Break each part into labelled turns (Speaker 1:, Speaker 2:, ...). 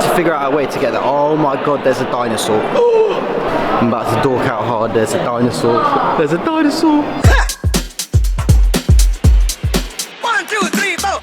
Speaker 1: need to figure out a way to get there. Oh my god, there's a dinosaur. I'm about to dork out hard. There's a dinosaur. There's a dinosaur.
Speaker 2: 1, 2, 3, 4.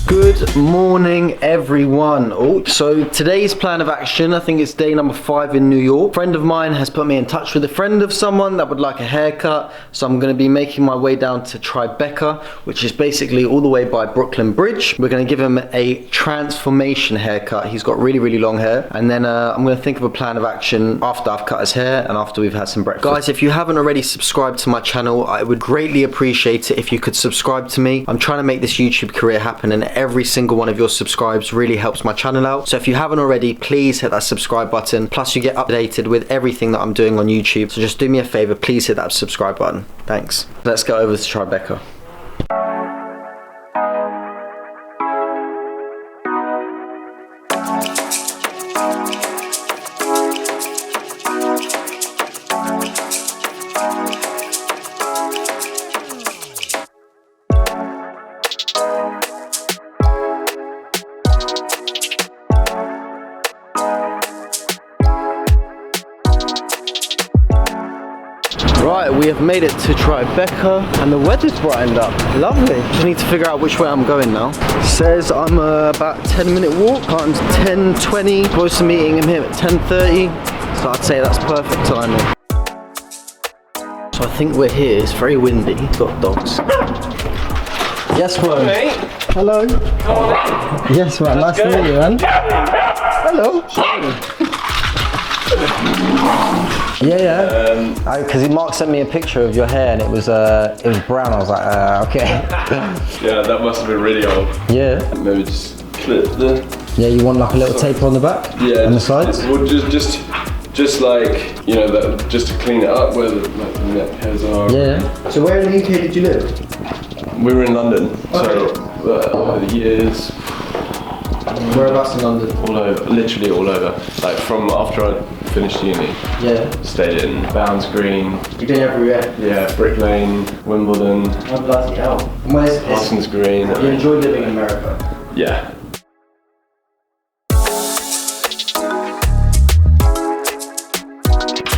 Speaker 1: Good morning, everyone. So today's plan of action, I think it's day number 5 in New York. A friend of mine has put me in touch with a friend of someone that would like a haircut. So I'm going to be making my way down to Tribeca, which is basically all the way by Brooklyn Bridge. We're going to give him a transformation haircut. He's got really, really long hair. And then I'm going to think of a plan of action after I've cut his hair and after we've had some breakfast. Guys, if you haven't already subscribed to my channel, I would greatly appreciate it if you could subscribe to me. I'm trying to make this YouTube career happen, and every single one of your subscribes really helps my channel out. So if you haven't already, please hit that subscribe button. Plus you get updated with everything that I'm doing on YouTube. So just do me a favor, please hit that subscribe button. Thanks. Let's go over to Tribeca. Right, we have made it to Tribeca and the weather's brightened up. Lovely. Just need to figure out which way I'm going now. Says I'm about 10-minute walk. Time's 10:20. Supposed to meeting him here at 10:30. So I'd say that's perfect timing. So I think we're here. It's very windy. Got dogs. Yes, man.
Speaker 3: Hey.
Speaker 1: Hello. Yes, man. Nice to meet you, man. Hello. Yeah. Because Mark sent me a picture of your hair and it was brown. I was like, okay.
Speaker 3: Yeah, that must have been really old.
Speaker 1: Yeah.
Speaker 3: Maybe just clip the.
Speaker 1: Yeah, you want like a little taper on the back?
Speaker 3: Yeah.
Speaker 1: On the sides?
Speaker 3: Well, just like, you know, that, just to clean it up where the neck hairs are.
Speaker 1: Yeah. So where in the UK did you live?
Speaker 3: We were in London,
Speaker 1: Okay.
Speaker 3: so over the years.
Speaker 1: Whereabouts in London?
Speaker 3: All over, literally all over. Like from after I finished uni.
Speaker 1: Yeah.
Speaker 3: Stayed in Bounds Green.
Speaker 1: You've been everywhere?
Speaker 3: Yeah, Brick Lane, Wimbledon.
Speaker 1: Oh, bloody hell. Where's
Speaker 3: Parsons Green.
Speaker 1: You enjoy living in America?
Speaker 3: Yeah.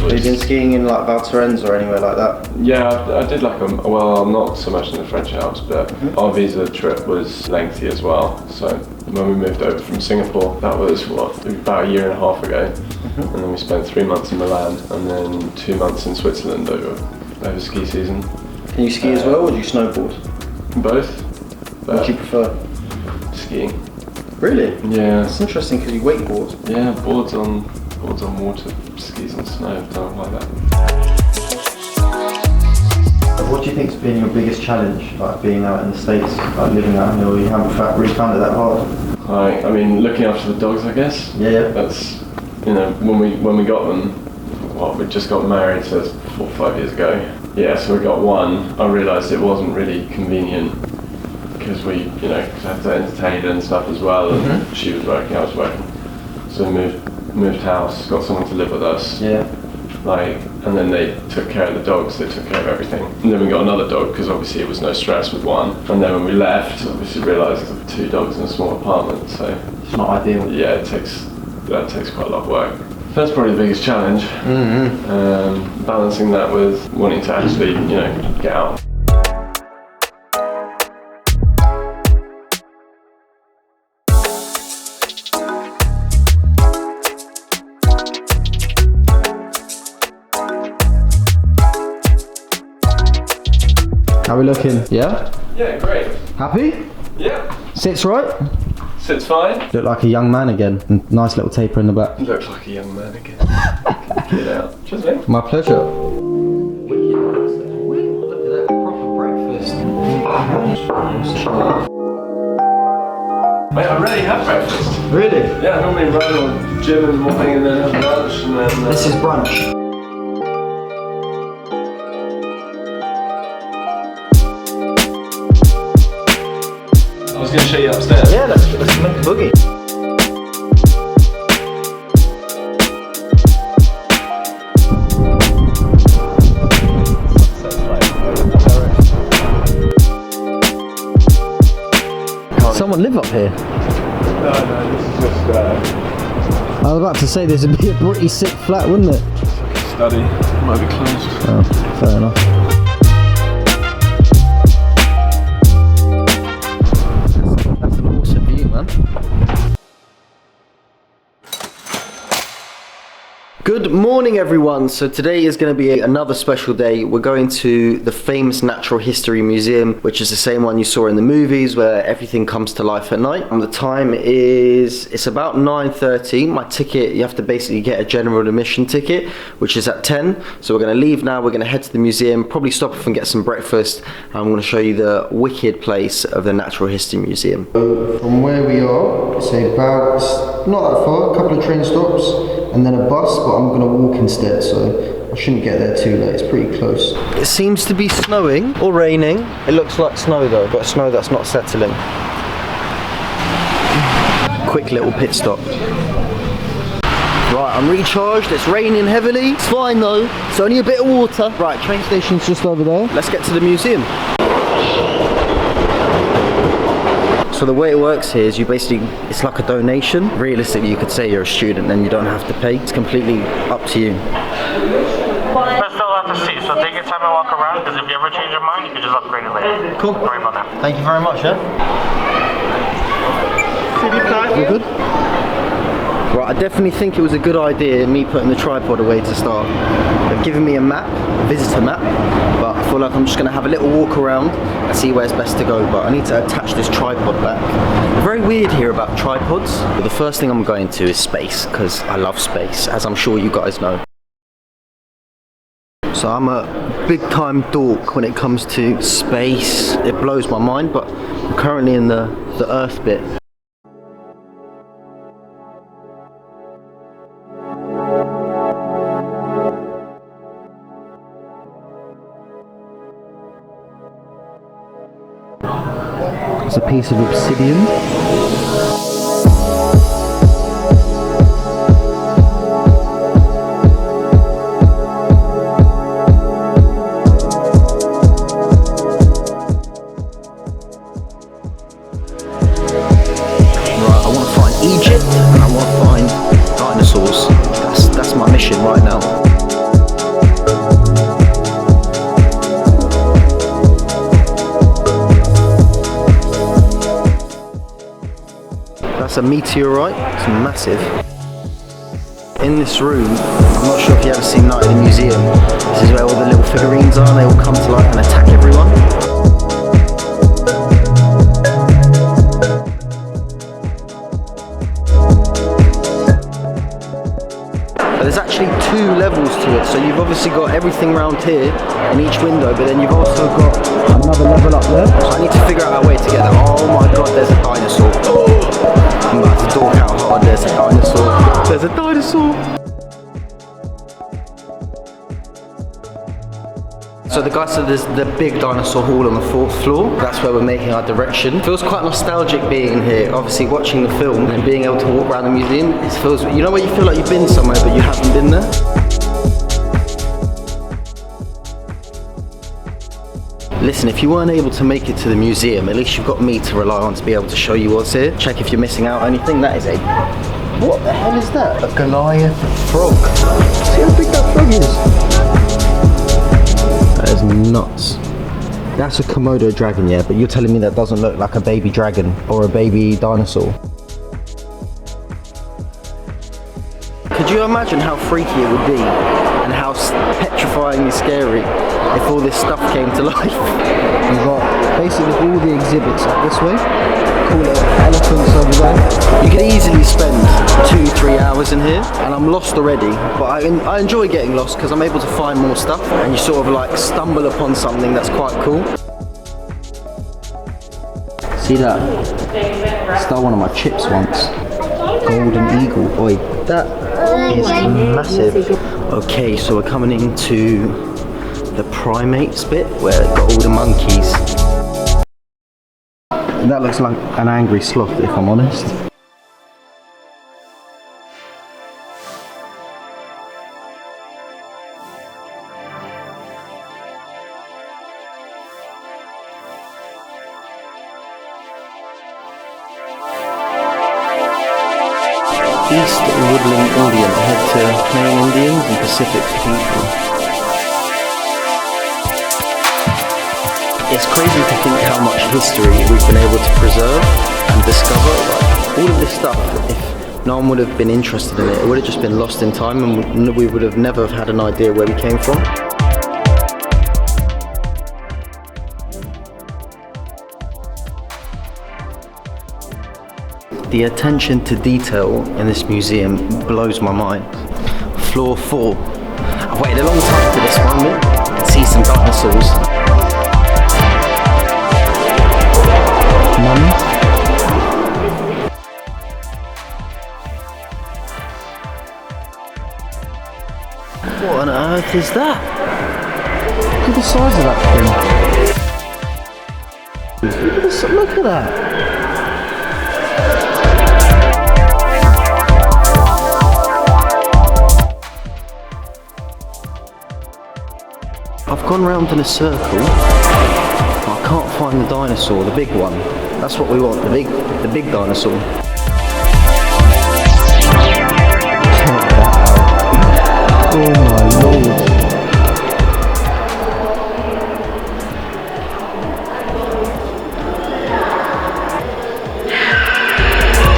Speaker 1: Have you been skiing in like Val Thorens or anywhere like that?
Speaker 3: Yeah, I did like well, I'm not so much in the French Alps, but our visa trip was lengthy as well. So when we moved over from Singapore, that was about a year and a half ago. And then we spent 3 months in Milan and then 2 months in Switzerland over ski season.
Speaker 1: Can you ski as well, or do you snowboard?
Speaker 3: Both.
Speaker 1: What do you prefer?
Speaker 3: Skiing.
Speaker 1: Really?
Speaker 3: Yeah.
Speaker 1: It's interesting because you wakeboard.
Speaker 3: Yeah, boards on water, skis on snow, something like that.
Speaker 1: What do you think's been your biggest challenge, like being out in the States, like living out here? You haven't really found it that hard?
Speaker 3: I mean, looking after the dogs, I guess.
Speaker 1: Yeah.
Speaker 3: That's, you know, when we got them, we just got married, so that's 4 or 5 years ago. Yeah, so we got one. I realised it wasn't really convenient because we, you know, had to entertain her and stuff as well, and she was working, I was working. So we moved house, got someone to live with us.
Speaker 1: Yeah.
Speaker 3: Like, and then they took care of the dogs, they took care of everything. And then we got another dog because obviously it was no stress with one. And then when we left, obviously realised 2 dogs in a small apartment, so
Speaker 1: it's not ideal.
Speaker 3: yeah, that takes quite a lot of work. That's probably the biggest challenge. Balancing that with wanting to actually, you know, get out.
Speaker 1: How are we looking? Yeah?
Speaker 3: Yeah, great.
Speaker 1: Happy?
Speaker 3: Yeah.
Speaker 1: Sits right?
Speaker 3: Sits fine.
Speaker 1: Look like a young man again. Nice little taper in the back.
Speaker 3: Looks like a young man again. Get out. Cheers, mate.
Speaker 1: My pleasure. Look at that proper breakfast.
Speaker 3: Mate, I already have breakfast.
Speaker 1: Really?
Speaker 3: Yeah, I normally run or gym in the morning and then have lunch and then...
Speaker 1: This is brunch.
Speaker 3: I was going to show you upstairs.
Speaker 1: Yeah, let's make a boogie.
Speaker 3: That's
Speaker 1: someone live up here?
Speaker 3: No, this is just
Speaker 1: I was about to say there's a pretty sick flat, wouldn't it?
Speaker 3: study. Might be closed.
Speaker 1: Oh, fair enough. That's an awesome view, man. Good morning, everyone. So today is going to be another special day. We're going to the famous Natural History Museum, which is the same one you saw in the movies where everything comes to life at night. And the time is, it's about 9:30. My ticket, you have to basically get a general admission ticket, which is at 10. So we're going to leave now. We're going to head to the museum, probably stop off and get some breakfast. And I'm going to show you the wicked place of the Natural History Museum. So from where we are, it's about, not that far, a couple of train stops and then a bus, but I'm gonna walk instead, so I shouldn't get there too late. It's pretty close. It seems to be snowing or raining. It looks like snow though, but snow that's not settling. Quick little pit stop. Right, I'm recharged. It's raining heavily. It's fine though. It's only a bit of water. Right, train station's just over there. Let's get to the museum. So the way it works here is you basically, it's like a donation. Realistically, you could say you're a student and you don't have to pay. It's completely up to you.
Speaker 4: Let's still have to see, so take your time and walk around, because if you ever change your mind, you can just upgrade it later.
Speaker 1: Cool.
Speaker 4: Don't worry about that.
Speaker 1: Thank you very much, yeah? You're good? Right, I definitely think it was a good idea, me putting the tripod away to start. They've given me a map, a visitor map, but I feel like I'm just going to have a little walk around and see where's best to go, but I need to attach this tripod back. Very weird here about tripods. But the first thing I'm going to is space, because I love space, as I'm sure you guys know. So I'm a big time dork when it comes to space. It blows my mind, but I'm currently in the Earth bit. It's a piece of obsidian. Right, I want to find Egypt and I want to find dinosaurs. That's my mission right now. That's a meteorite, it's massive. In this room, I'm not sure if you've ever seen Night in the Museum, this is where all the little figurines are and they all come to life and attack everyone. But there's actually 2 levels to it, so you've obviously got everything around here in each window, but then you've also got another level up there. So I need to figure out a way to get that. Oh my god, there's a dinosaur. I'm about to talk how hard. There's a dinosaur. There's a dinosaur. So the guy said there's the big dinosaur hall on the 4th floor. That's where we're making our direction. Feels quite nostalgic being in here. Obviously watching the film and being able to walk around the museum. It feels, you know where you feel like you've been somewhere but you haven't been there? Listen, if you weren't able to make it to the museum, at least you've got me to rely on to be able to show you what's here. Check if you're missing out on anything. That is a... What the hell is that? A Goliath frog. See how big that frog is? That is nuts. That's a Komodo dragon, yeah, but you're telling me that doesn't look like a baby dragon or a baby dinosaur. Could you imagine how freaky it would be and how petrifyingly scary if all this stuff came to life? You've got basically all the exhibits up this way. Cool little elephants over there. You could easily spend 2-3 hours in here, and I'm lost already, but I enjoy getting lost because I'm able to find more stuff, and you sort of like stumble upon something that's quite cool. See that? Stole one of my chips once. Golden eagle. Oi, that is massive. Okay, so we're coming into the primates bit where they've got all the monkeys. That looks like an angry sloth, if I'm honest. East Woodland Indian, head to Canadian Indians and Pacific people. It's crazy to think how much history we've been able to preserve and discover. Like, all of this stuff, if no one would have been interested in it, it would have just been lost in time, and we would have never had an idea where we came from. The attention to detail in this museum blows my mind. Floor 4. I've waited a long time for this one. I can see some dinosaurs. Mummies. What on earth is that? Look at the size of that thing. Look at that. I've gone round in a circle. I can't find the dinosaur, the big one. That's what we want, the big dinosaur. Oh my lord.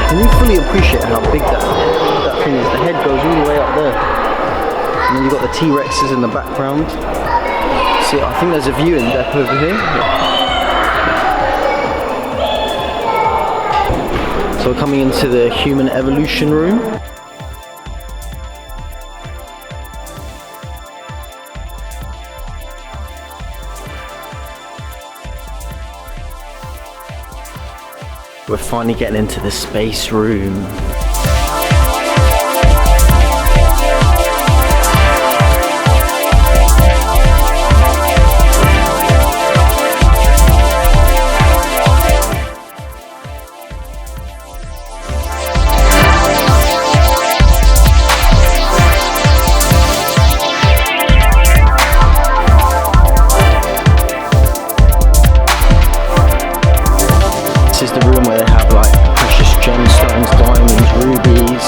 Speaker 1: Can you fully appreciate how big that thing is? The head goes all the way up there. And then you've got the T-Rexes in the background. See, I think there's a viewing deck over here. So we're coming into the human evolution room. We're finally getting into the space room. This is the room where they have like precious gemstones, diamonds, rubies,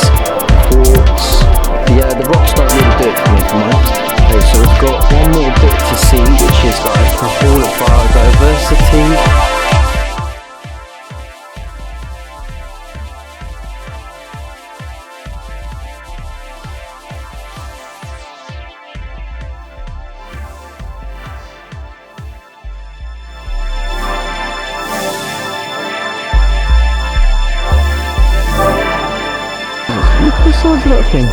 Speaker 1: quartz. Yeah, the rocks don't really do it for me, come on. Okay, so we've got one more bit to see, which is like the Hall of Biodiversity. Look at the size of that thing.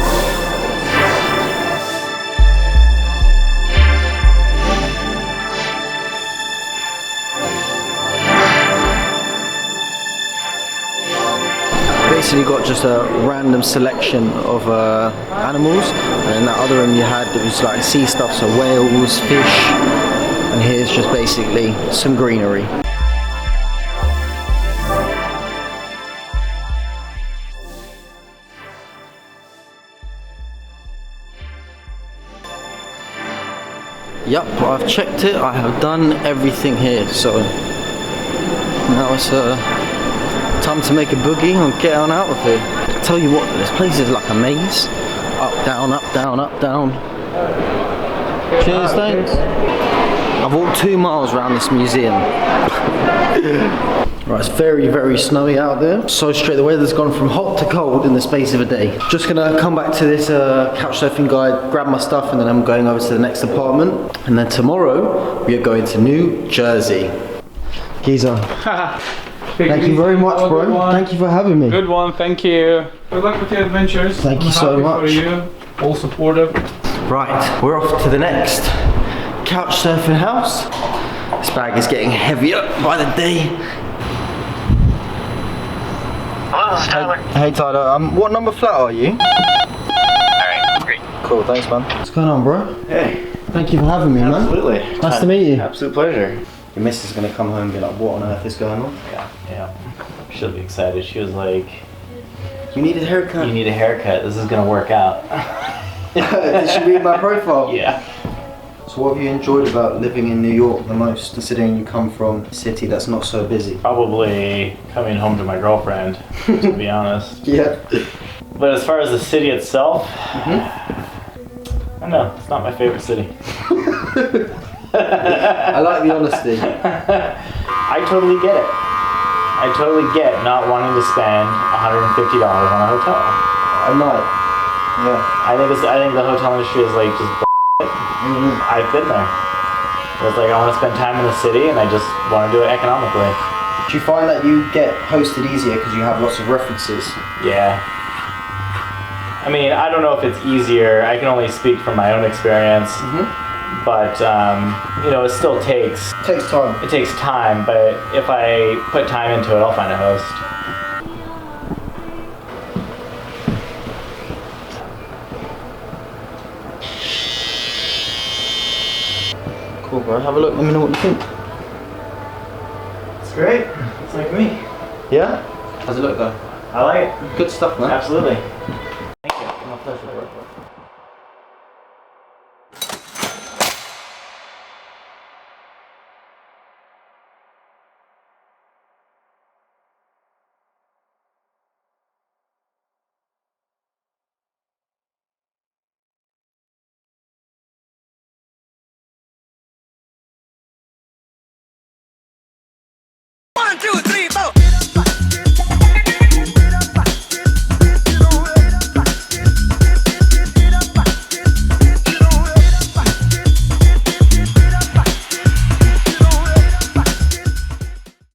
Speaker 1: Basically got just a random selection of animals, and in that other room you had, it was like sea stuff, so whales, fish, and here's just basically some greenery. Yup, I've checked it, I have done everything here, so now it's time to make a boogie and get on out of here. I tell you what, this place is like a maze. Up, down, up, down, up, down. Cheers, thanks. I've walked 2 miles around this museum. Right, it's very, very snowy out there. So straight, the weather's gone from hot to cold in the space of a day. Just gonna come back to this couch surfing guide, grab my stuff, and then I'm going over to the next apartment. And then tomorrow, we are going to New Jersey. Giza. Thank you very much, bro. Thank you for having me.
Speaker 5: Good one, thank you. Good luck with your adventures.
Speaker 1: Thank you so much.
Speaker 5: For you. All supportive.
Speaker 1: Right, we're off to the next couch surfing house. This bag is getting heavier by the day.
Speaker 4: Hello, this is Tyler.
Speaker 1: Hey Tyler, what number flat are you?
Speaker 4: Alright, great.
Speaker 1: Cool, thanks man. What's going on, bro?
Speaker 6: Hey,
Speaker 1: Thank you for having me, man.
Speaker 6: absolutely.
Speaker 1: Nice to meet you.
Speaker 6: Absolute pleasure.
Speaker 1: Your missus is gonna come home and be like, what on earth is going on?
Speaker 6: Yeah. She'll be excited. She was like,
Speaker 1: You need a haircut.
Speaker 6: you need a haircut. This is gonna work out.
Speaker 1: Did she read my profile?
Speaker 6: Yeah.
Speaker 1: So what have you enjoyed about living in New York the most, considering you come from a city that's not so busy?
Speaker 6: Probably coming home to my girlfriend, to be honest.
Speaker 1: Yeah.
Speaker 6: But as far as the city itself, I don't know. It's not my favorite city.
Speaker 1: I like the honesty.
Speaker 6: I totally get it. I totally get not wanting to spend $150 on a hotel.
Speaker 1: A night. Yeah.
Speaker 6: I think the hotel industry is like just I've been there. It's like I want to spend time in the city and I just want to do it economically.
Speaker 1: Do you find that you get hosted easier because you have lots of references?
Speaker 6: Yeah. I mean, I don't know if it's easier. I can only speak from my own experience. But, you know, it still takes...
Speaker 1: Takes time.
Speaker 6: It takes time, but if I put time into it, I'll find a host.
Speaker 1: Cool, bro. Have a look. Let me know what you think.
Speaker 6: It's great. It's like me.
Speaker 1: Yeah? How's it look, though?
Speaker 6: I like it.
Speaker 1: Good stuff, man.
Speaker 6: Absolutely. Thank you. My pleasure.